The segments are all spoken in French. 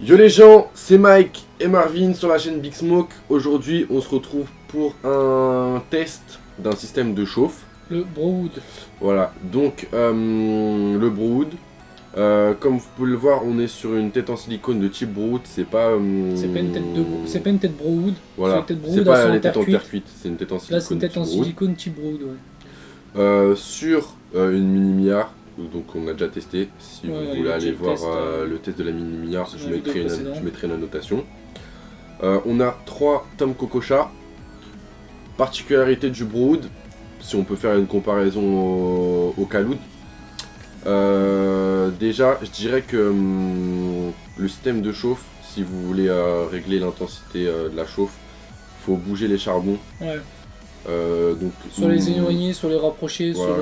Yo les gens, c'est Mike et Marvin sur la chaîne Big Smoke. Aujourd'hui, on se retrouve pour un test d'un système de chauffe. Le Brood. Voilà, donc le Brood. Comme vous pouvez le voir, on est sur une tête en silicone de type Brood. C'est pas. C'est pas une tête de c'est pas une tête Brood. Voilà, c'est c'est pas les têtes en terre cuite, c'est une tête en silicone. Là, c'est une tête en type Brood. silicone type Brood. Ouais. Sur une mini milliard. Donc on a déjà testé, si Ouais, vous voulez aller voir test, le test de la mini milliard, sur je la vidéo mettrai précédente. une annotation. On a 3 tomes Cococha. Particularité du Brood, si on peut faire une comparaison au Kaloud. Déjà, je dirais que le système de chauffe, si vous voulez régler l'intensité de la chauffe, faut bouger les charbons. Ouais. Donc, Sur les éloigner, sur les rapprocher, voilà,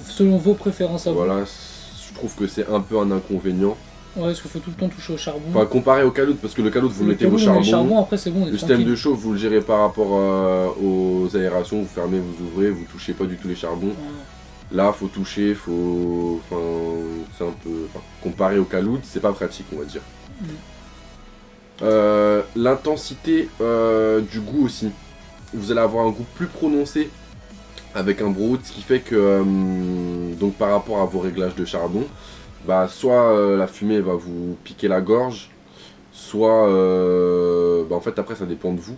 selon vos préférences à vous. voilà, je trouve que c'est un peu un inconvénient. Ouais, parce qu'il faut tout le temps toucher au charbon. Enfin, comparé au Kaloud, parce que le Kaloud, vous Le mettez vos Kaloud, on met charbons. le charbon, après c'est bon, on est Le système tranquille. de chauffe, vous le gérez par rapport aux aérations, vous fermez, vous ouvrez, vous touchez pas du tout les charbons. Ouais. Là, faut toucher, faut. Enfin, c'est un peu. Enfin, comparé au Kaloud, c'est pas pratique, on va dire. L'intensité du goût aussi. Vous allez avoir un goût plus prononcé avec un Brood, ce qui fait que, donc par rapport à vos réglages de charbon, bah, soit la fumée va vous piquer la gorge, soit. Bah, en fait, après, ça dépend de vous.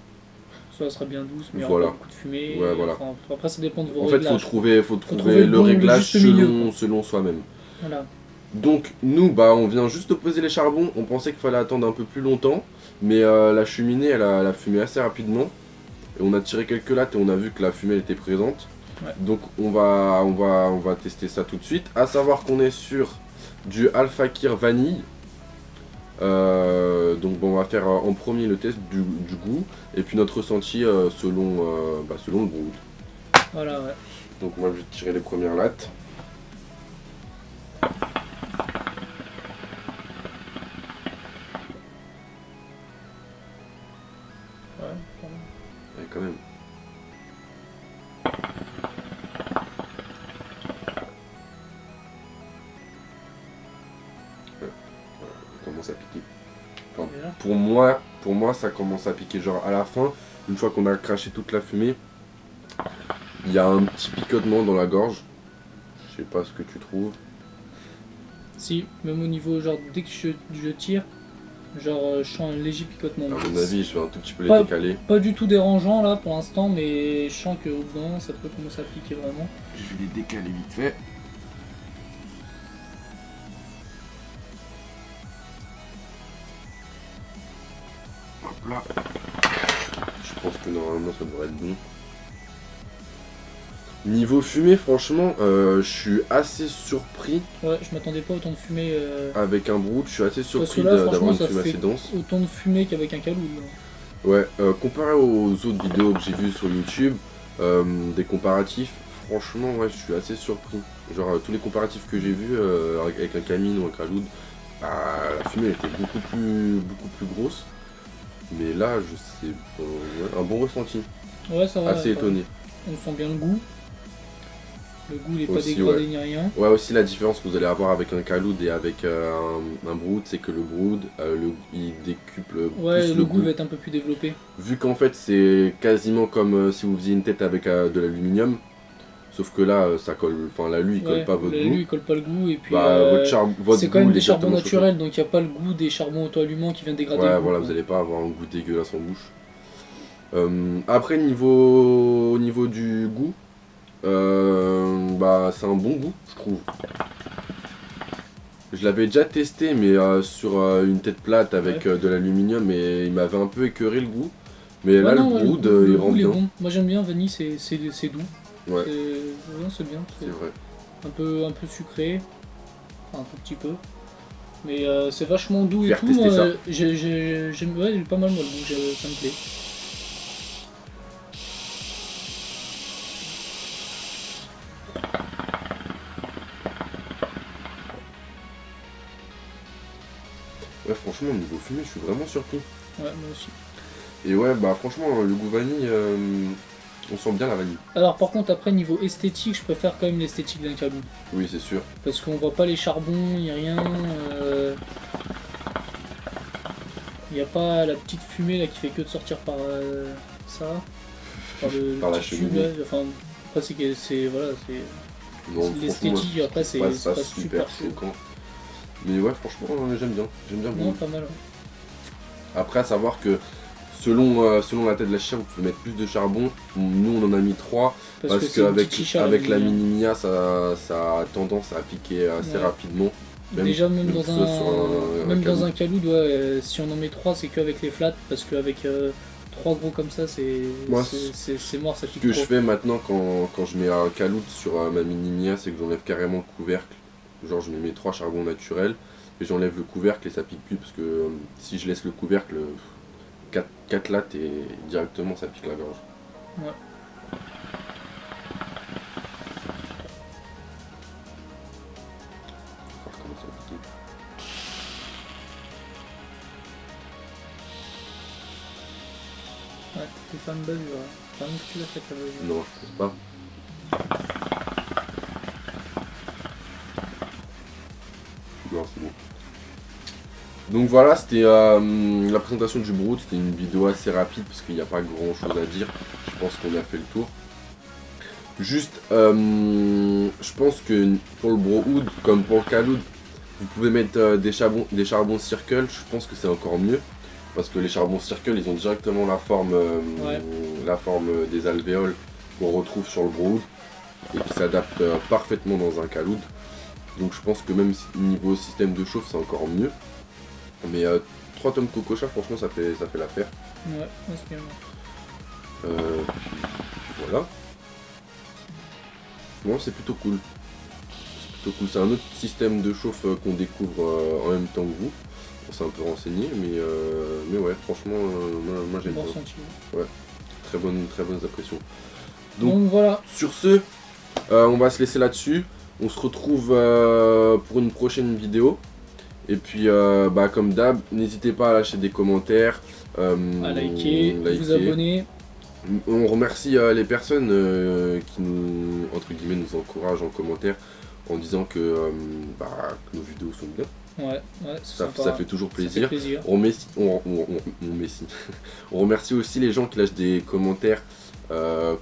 Ça sera bien douce, mais il y Voilà. aura pas beaucoup de fumée. Ouais, voilà. Enfin, après, ça dépend de vos En fait, réglages. faut trouver trouver le réglage juste milieu, quoi. selon soi-même. Voilà. Donc nous, bah, on vient juste de poser les charbons, on pensait qu'il fallait attendre un peu plus longtemps, mais la cheminée, elle a fumé assez rapidement, et on a tiré quelques lattes et on a vu que la fumée elle était présente. Ouais. Donc on va tester ça tout de suite, à savoir qu'on est sur du Al Fakir vanille. Donc bon, on va faire en premier le test du goût, et puis notre ressenti selon le Brood. Voilà, ouais. Donc moi je vais tirer les premières lattes. Ouais, pardon. Ouais, quand même. Ouais, ça commence à piquer. Enfin, Déjà. pour moi, ça commence à piquer. Genre à la fin, une fois qu'on a craché toute la fumée, il y a un petit picotement dans la gorge. Je sais pas ce que tu trouves. Si, même au niveau, genre, dès que je tire, genre, je sens un léger picotement. À mon avis, je vais un tout petit peu les Pas- décaler. Pas du tout dérangeant là pour l'instant, mais je sens qu'au bout d'un moment ça peut commencer à piquer vraiment. Je vais les décaler vite fait. Hop là. Je pense que normalement ça devrait être bon. Niveau fumée, franchement, je suis assez surpris Ouais, je m'attendais pas à autant de fumée. avec un Brood. Je suis assez Parce surpris que là, d'avoir franchement, une ça fumée fait assez dense. autant de fumée qu'avec un Kaloud. Là. Ouais, comparé aux autres vidéos que j'ai vues sur YouTube, des comparatifs, franchement, ouais, je suis assez surpris. Genre, tous les comparatifs que j'ai vus avec un Camine ou un Kaloud, bah, la fumée elle était beaucoup plus grosse. Mais là, je sais, ouais, un bon ressenti. Ouais, ça va. Assez étonné. On sent bien le goût. Le goût il est pas Aussi, dégradé ouais. ni rien. Ouais, aussi la différence que vous allez avoir avec un Kaloud et avec un Brood, c'est que le Brood, il décuple Ouais, plus le goût va être un peu plus développé. Vu qu'en fait c'est quasiment comme si vous faisiez une tête avec de l'aluminium, sauf que là ça colle, enfin l'alu il colle Ouais, pas votre lui goût. il colle pas le goût et puis Bah, votre c'est goût, quand même il des est charbons directement naturels donc il n'y a pas le goût des charbons auto-allumants qui viennent dégrader chauffé. le Ouais, goût, voilà, quoi. vous allez pas avoir un goût dégueulasse en bouche. Après au niveau du goût, bah c'est un bon goût, je trouve. Je l'avais déjà testé mais sur une tête plate avec de l'aluminium et il m'avait un peu écœuré le goût. Mais là non, le Brood le il goût, rend il est bien. bon. Moi j'aime bien vanille, c'est doux. Ouais, C'est bien. c'est vrai. Un peu sucré, enfin, un tout petit peu. Mais c'est vachement doux et Faire tout. tester ça. J'aime, ouais, il est pas mal moi, donc ça me plaît. Ouais, franchement, au niveau fumée, je suis vraiment surpris. Ouais, moi aussi. Et ouais, bah franchement, le goût vanille, on sent bien la vanille. Alors par contre après niveau esthétique, je préfère quand même l'esthétique d'un Kaloud. Oui, c'est sûr. Parce qu'on voit pas les charbons, il n'y a rien. n'y a pas la petite fumée là qui fait que de sortir par ça, par le Par la petit tube, cheminée. là. Enfin, après c'est voilà, c'est Non, franchement, l'esthétique. Après c'est pas ça pas super super chaud. choquant. Mais ouais, franchement, j'aime bien. J'aime bien Non, beaucoup. pas mal. Ouais. Après, à savoir que selon la tête de la chicha, vous pouvez mettre plus de charbon. Nous, on en a mis 3 parce que c'est une qu'avec petite chicha, avec la Mia. mini-mia, ça a tendance à piquer assez Ouais. rapidement. Déjà même même dans que ce soit sur même dans caloud. un caloud, ouais, si on en met 3 c'est qu'avec les flats, parce qu'avec 3 gros comme ça Moi, c'est mort, ça Ce pique que trop. je fais maintenant quand je mets un caloud sur ma mini-mia, c'est que j'enlève carrément le couvercle. Genre, je mets mes 3 charbons naturels et j'enlève le couvercle et ça pique plus parce que si je laisse le couvercle, 4 lattes et directement ça pique la gorge. Ouais. Ça recommence à piquer. Ouais, t'es fan de bavure. Pas même que tu l'as fait la bavure. Non, je pense pas. Non, c'est bon. Donc voilà, c'était la présentation du Brood. C'était une vidéo assez rapide parce qu'il n'y a pas grand chose à dire. Je pense qu'on a fait le tour. Juste, je pense que pour le Brood, comme pour le Caloud, vous pouvez mettre des charbons circle. Je pense que c'est encore mieux. Parce que les charbons circle, ils ont directement la forme des alvéoles qu'on retrouve sur le Brood. Et qui s'adaptent parfaitement dans un Caloud. Donc je pense que même niveau système de chauffe, c'est encore mieux. Mais 3 tomes Cococha, franchement, ça fait l'affaire. Ouais, c'est bien. Voilà. Non, c'est plutôt cool. C'est plutôt cool. C'est un autre système de chauffe qu'on découvre en même temps que vous. On s'est un peu renseigné, mais ouais, franchement, moi j'aime Bon bien. ressenti. Très bonnes impressions. Donc voilà. Sur ce, on va se laisser là-dessus. On se retrouve pour une prochaine vidéo. Et puis, comme d'hab, n'hésitez pas à lâcher des commentaires, À liker, vous abonner. On remercie les personnes qui nous, entre guillemets, nous encouragent en commentaire en disant que nos vidéos sont bien. Ouais, Ça fait toujours Ça plaisir. fait plaisir. On remercie aussi les gens qui lâchent des commentaires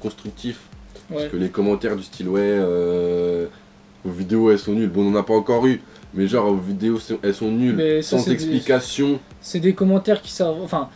constructifs. Ouais. Parce que les commentaires du style vos vidéos elles sont nulles. Bon, on n'en a pas encore eu, mais genre vos vidéos elles sont nulles, Mais ça, sans c'est explication. C'est des commentaires qui servent. Enfin,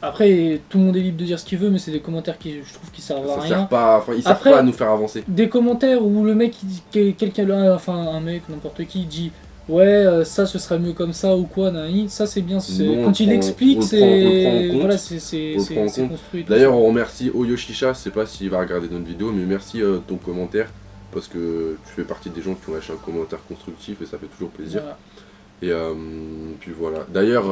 après, tout le monde est libre de dire ce qu'il veut, mais c'est des commentaires qui, je trouve, qui servent à Ça rien. sert pas, enfin, ils servent Après, pas à nous faire avancer. Des commentaires où le mec, quelqu'un là, enfin un mec, n'importe qui, dit ouais, ça ce serait mieux comme ça ou quoi, nani, ça c'est bien. Nous, Quand il explique, on le prend en c'est. compte. Voilà, On le prend en c'est compte. construit. tout D'ailleurs, ça. on remercie Oyoshisha, je sais pas s'il va regarder notre vidéo, mais merci ton commentaire. Parce que tu fais partie des gens qui ont lâché un commentaire constructif et ça fait toujours plaisir. Voilà. Et puis voilà. D'ailleurs,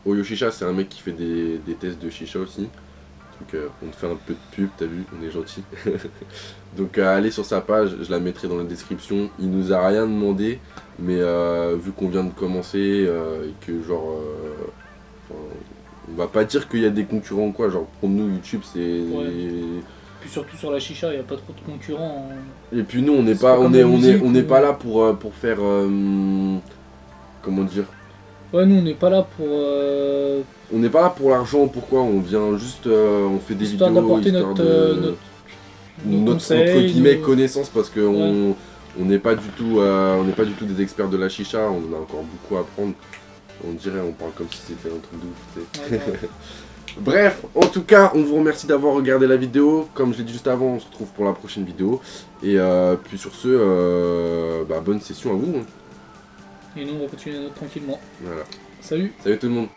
Oyoshisha, c'est un mec qui fait des tests de chicha aussi. Donc on te fait un peu de pub, t'as vu, on est gentil. Donc allez sur sa page, je la mettrai dans la description. Il nous a rien demandé, mais vu qu'on vient de commencer et que genre... on va pas dire qu'il y a des concurrents ou quoi, genre pour nous YouTube c'est... Ouais. Puis surtout sur la chicha, il n'y a pas trop de concurrents. Et puis nous on n'est C'est pas, pas comme la musique on n'est où- pas là pour faire... comment dire? Ouais, nous on n'est pas là pour. On n'est pas là pour l'argent, pourquoi? On vient juste, on fait des Histoire vidéos, d'apporter histoire notre, de... nos notre conseils, entre guillemets nos- connaissance, parce que on n'est pas du tout des experts de la chicha, on en a encore beaucoup à apprendre. On dirait, on parle comme si c'était un truc de ouf, tu sais. Ouais, ouais. Bref, en tout cas, on vous remercie d'avoir regardé la vidéo. Comme je l'ai dit juste avant, on se retrouve pour la prochaine vidéo. Et puis sur ce, bonne session à vous. Hein. Et nous on va continuer tranquillement. Voilà. Salut! Salut tout le monde.